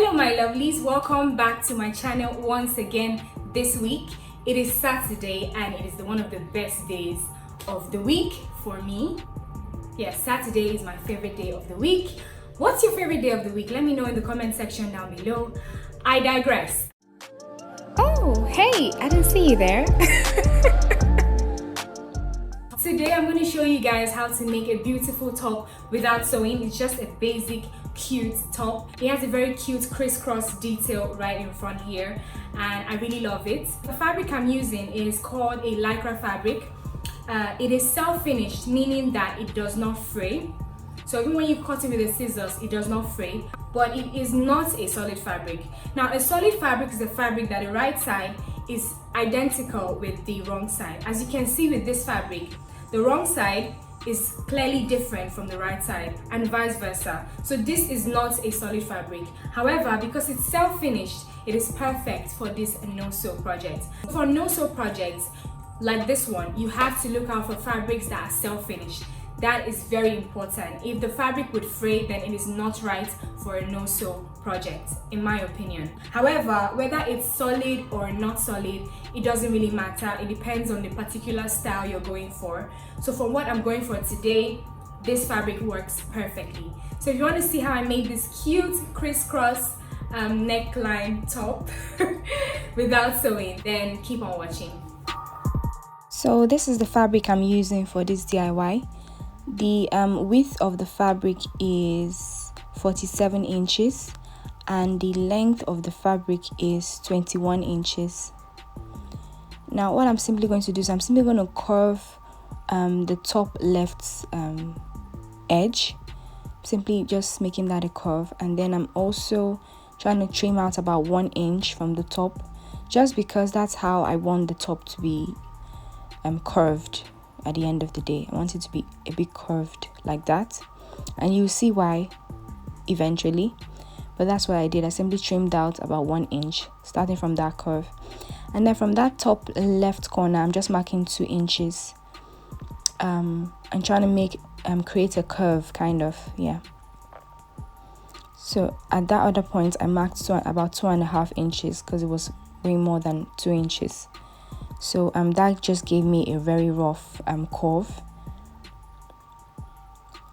Hello my lovelies, welcome back to my channel once again this week. It is Saturday and it is one of the best days of the week for me. Yes, Saturday is my favorite day of the week. What's your favorite day of the week? Let me know in the comment section down below. I digress. Oh, hey, I didn't see you there. Today I'm going to show you guys how to make a beautiful top without sewing. It's just a basic cute top. It has a very cute crisscross detail right in front here and I really love it. The fabric I'm using is called a lycra fabric. It is self-finished, meaning that it does not fray. So even when you cut it with the scissors, it does not fray, but it is not a solid fabric. Now a solid fabric is a fabric that the right side is identical with the wrong side. As you can see with this fabric, the wrong side is clearly different from the right side and vice versa. So this is not a solid fabric. However, because it's self-finished, it is perfect for this no-sew project. For no-sew projects like this one, you have to look out for fabrics that are self-finished. That is very important. If the fabric would fray, then it is not right for a no-sew project, in my opinion. However, whether it's solid or not solid, it doesn't really matter. It depends on the particular style you're going for. So for what I'm going for today, this fabric works perfectly. So if you want to see how I made this cute crisscross neckline top without sewing, then keep on watching. So this is the fabric I'm using for this DIY. The width of the fabric is 47 inches and the length of the fabric is 21 inches. Now what I'm simply going to do is I'm simply going to curve the top left edge, simply just making that a curve, and then I'm also trying to trim out about 1 inch from the top, just because that's how I want the top to be curved. At the end of the day, I want it to be a bit curved like that, and you'll see why eventually. But that's what I did. I simply trimmed out about 1 inch starting from that curve, and then from that top left corner I'm just marking 2 inches and trying to make create a curve kind of, yeah. So at that other point I marked about 2.5 inches because it was way more than 2 inches. So that just gave me a very rough curve.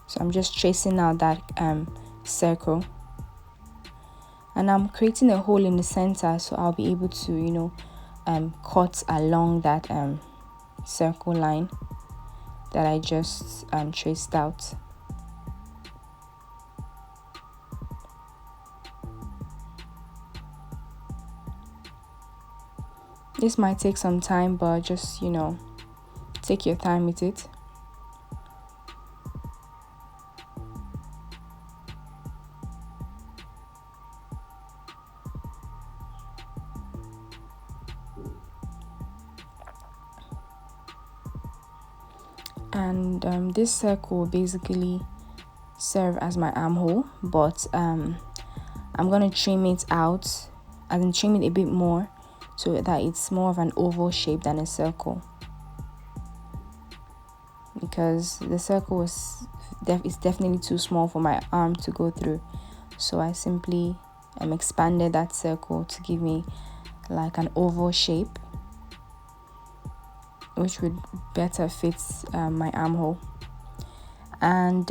So I'm just tracing out that circle, and I'm creating a hole in the center so I'll be able to cut along that circle line that I just traced out. This might take some time, but just take your time with it. And this circle will basically serve as my armhole, but I'm gonna trim it out and trim it a bit more so that it's more of an oval shape than a circle, because the circle is definitely too small for my arm to go through. So I simply expanded that circle to give me like an oval shape, which would better fit my armhole. And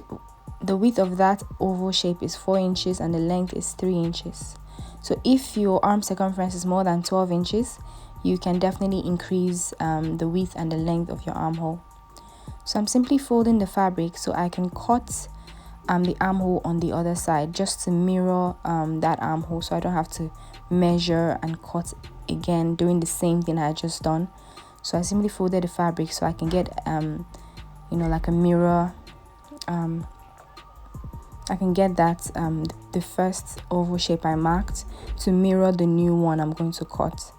the width of that oval shape is 4 inches and the length is 3 inches. So if your arm circumference is more than 12 inches, you can definitely increase the width and the length of your armhole. So I'm simply folding the fabric so I can cut the armhole on the other side, just to mirror that armhole, so I don't have to measure and cut again doing the same thing I just done. So I simply folded the fabric so I can get like a mirror. I can get that the first oval shape I marked to mirror the new one I'm going to cut.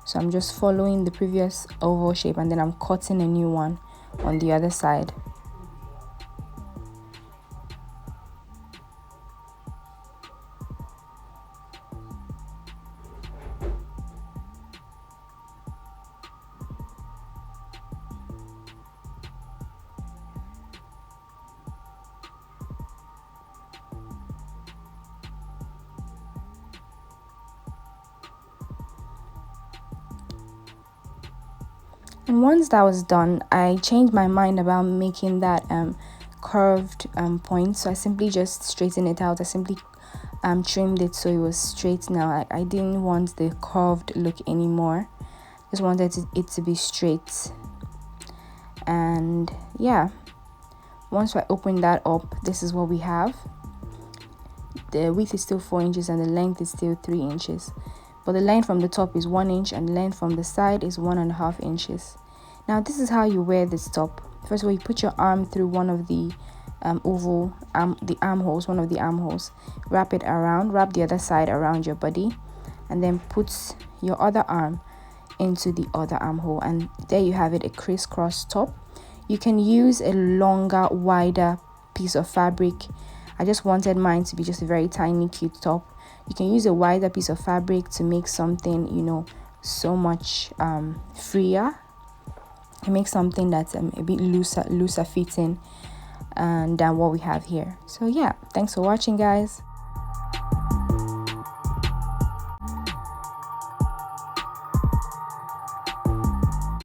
So I'm just following the previous oval shape and then I'm cutting a new one on the other side. And once that was done, I changed my mind about making that curved point, so I simply just straightened it out. I simply trimmed it so it was straight now. I didn't want the curved look anymore, just wanted it to be straight. And yeah, once I open that up, this is what we have. The width is still 4 inches and the length is still 3 inches, but the length from the top is 1 inch and the length from the side is 1.5 inches. Now this is how you wear this top. First of all, you put your arm through one of the the armholes, one of the armholes, wrap it around, wrap the other side around your body, and then put your other arm into the other armhole, and there you have it, a crisscross top. You can use a longer, wider piece of fabric. I just wanted mine to be just a very tiny, cute top. You can use a wider piece of fabric to make something, you know, so much freer. You make something that's a bit looser fitting than what we have here. So yeah, thanks for watching, guys.